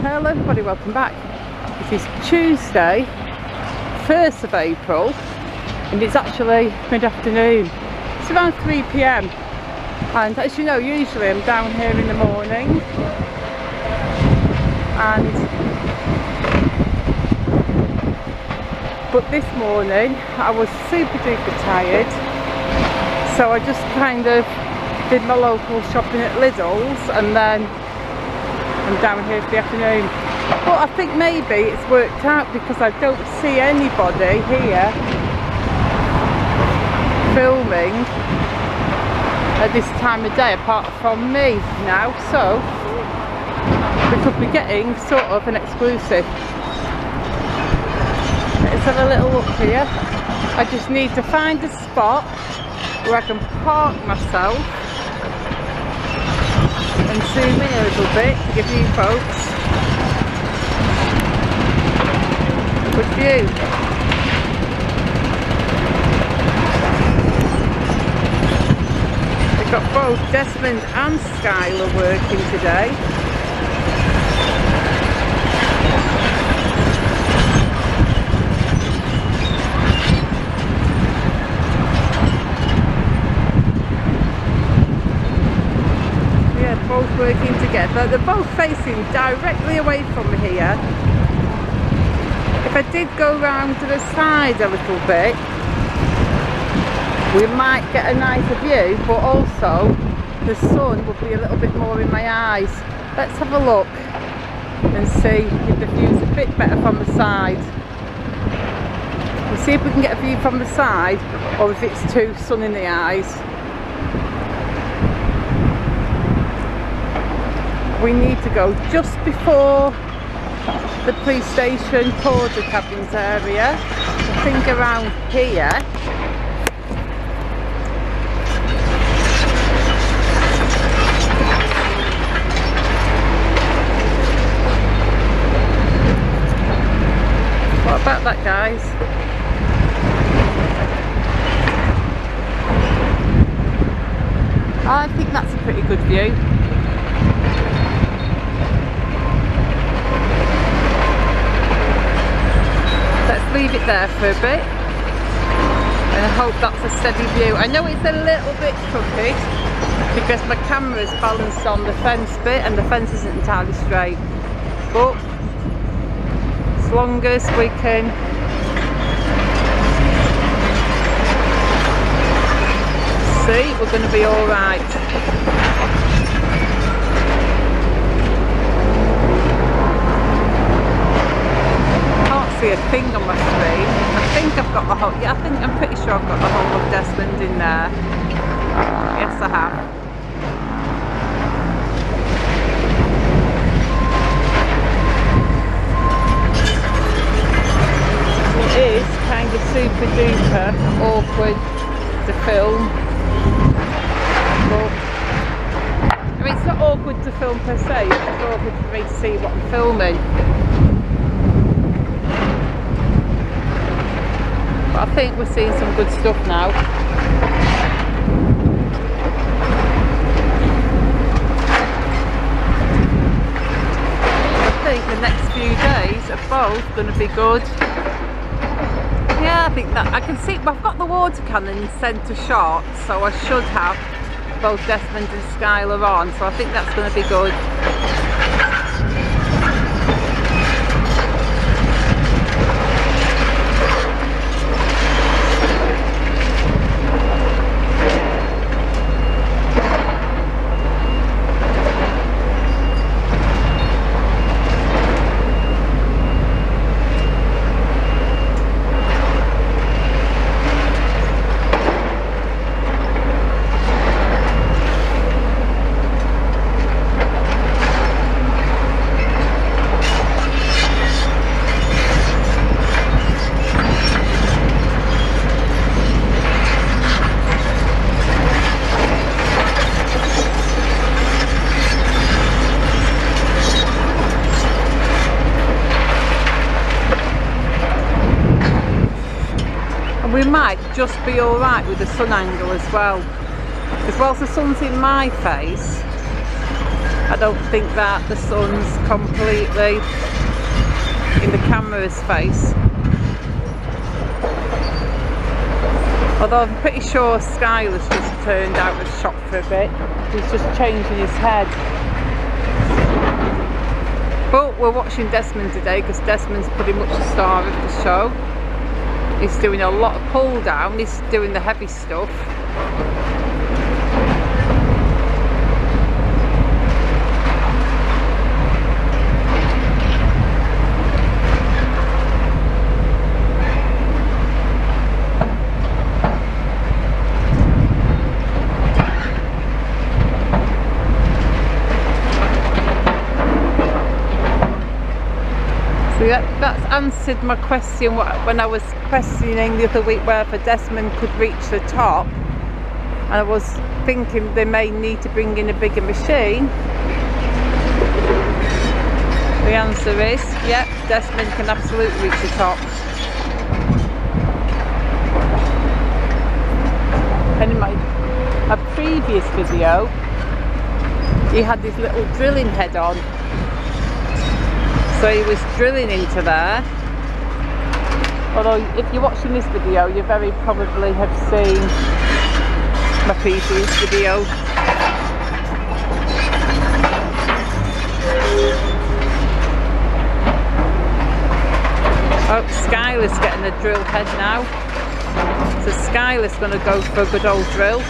Hello everybody, welcome back. It is Tuesday, 1st of April, and it's actually mid-afternoon. It's around 3 PM, and as you know, usually I'm down here in the morning, but this morning I was super duper tired, so I just kind of did my local shopping at Lidl's, and then I'm down here for the afternoon. But I think maybe it's worked out because I don't see anybody here filming at this time of day apart from me now, so we could be getting sort of an exclusive. Let's have a little look here. I just need to find a spot where I can park myself and zoom in a little bit to give you folks a good view. We've got both Desmond and Skylar working today. Both working together. They're both facing directly away from here. If I did go round to the side a little bit, we might get a nicer view, but also the sun will be a little bit more in my eyes. Let's have a look and see if the view's a bit better from the side. We'll see if we can get a view from the side or if it's too sun in the eyes. We need to go just before the police station porter cabins area. I think around here. What about that, guys? I think that's a pretty good view. Let's leave it there for a bit and I hope that's a steady view. I know it's a little bit crooked because my camera's balanced on the fence bit and the fence isn't entirely straight, but as long as we can see, we're going to be alright. See a thing on my screen. I think I've got the whole, I'm pretty sure I've got the whole of Desmond in there. Yes, I have. It is kind of super duper awkward to film, but I mean, it's not awkward to film per se, it's just awkward for me to see what I'm filming. I think we're seeing some good stuff now. I think the next few days are both going to be good. Yeah, I think that I can see, I've got the water cannon in centre shot, so I should have both Desmond and Skylar on, so I think that's going to be good. We might just be alright with the sun angle as well, because whilst the sun's in my face, I don't think that the sun's completely in the camera's face. Although I'm pretty sure Skylar's just turned out of shock for a bit. He's just changing his head. But we're watching Desmond today because Desmond's pretty much the star of the show. He's doing a lot of pull down, he's doing the heavy stuff. So that's answered my question when I was questioning the other week whether Desmond could reach the top, and I was thinking they may need to bring in a bigger machine. The answer is, yep, Desmond can absolutely reach the top. And in a previous video, he had this little drilling head on. So he was drilling into there. Although if you're watching this video, you very probably have seen my previous video. Oh, Skylar's getting a drill head now. So Skylar's going to go for a good old drill.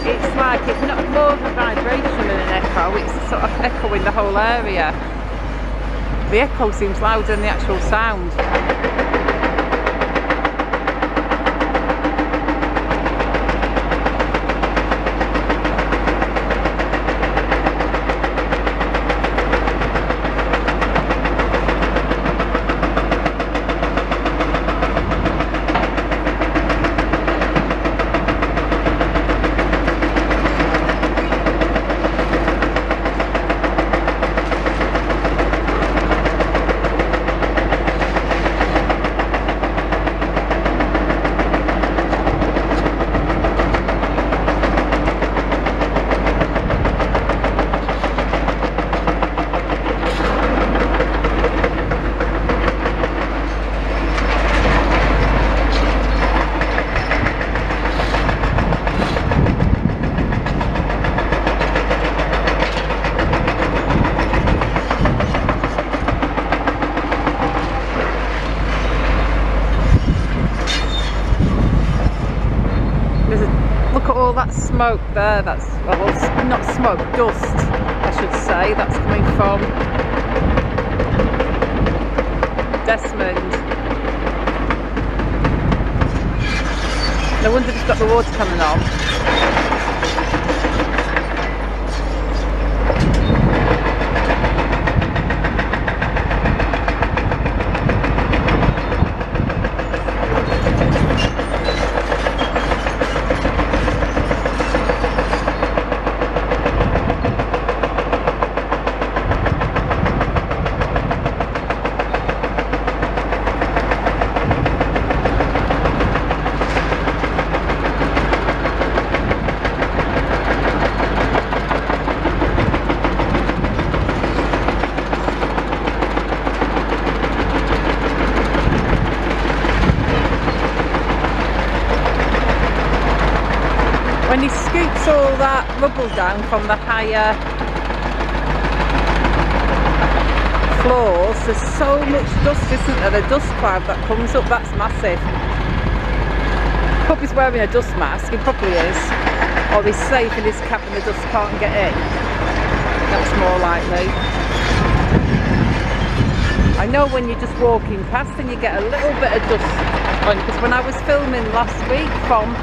It's like it's not more of a vibration than an echo, it's sort of echoing the whole area. The echo seems louder than the actual sound. All that smoke there, that's, well, not smoke, dust I should say, that's coming from Desmond. No wonder he's got the water coming on. When he scoops all that rubble down from the higher floors, there's so much dust, isn't there? The dust cloud that comes up, that's massive. Puppy's wearing a dust mask, he probably is. Or he's safe in his cap and the dust can't get in. that's more likely. I know when you're just walking past and you get a little bit of dust on, because when I was filming last week from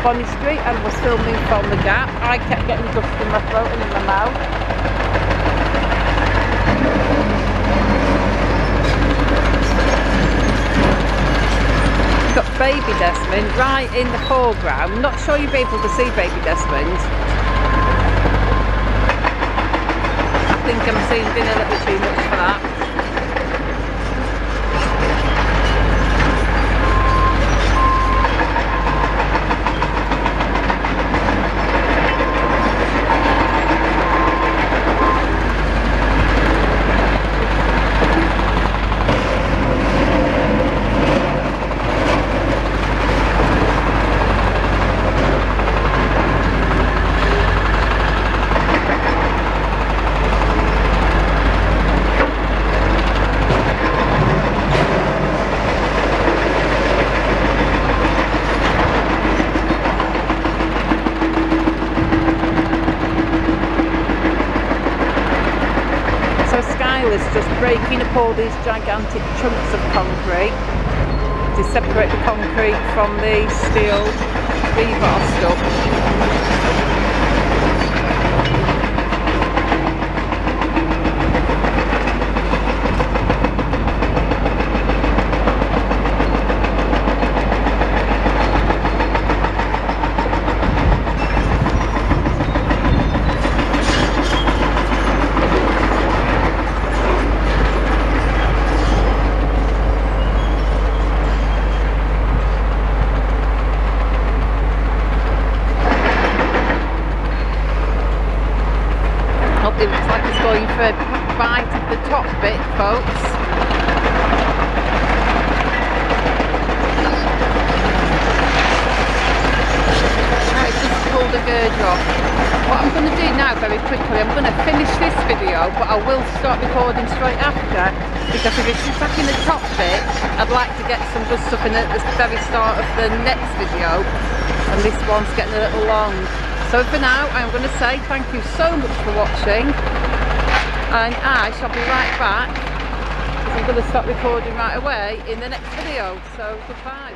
Bonny Street and was filming from the Gap, I kept getting dust in my throat and in my mouth. Got baby Desmond right in the foreground. Not sure you'll be able to see baby Desmond. I think I'm zoomed in a little too much for that. Just breaking up all these gigantic chunks of concrete to separate the concrete from the steel rebar stuff. It looks like it's going for a bite of the top bit, folks. Right, just pulled the girder off. What I'm going to do now very quickly, I'm going to finish this video, but I will start recording straight after, because if it's just back in the top bit, I'd like to get some good stuff in at the very start of the next video, and this one's getting a little long. So for now, I'm going to say thank you so much for watching, and I shall be right back, because I'm going to start recording right away in the next video. So goodbye.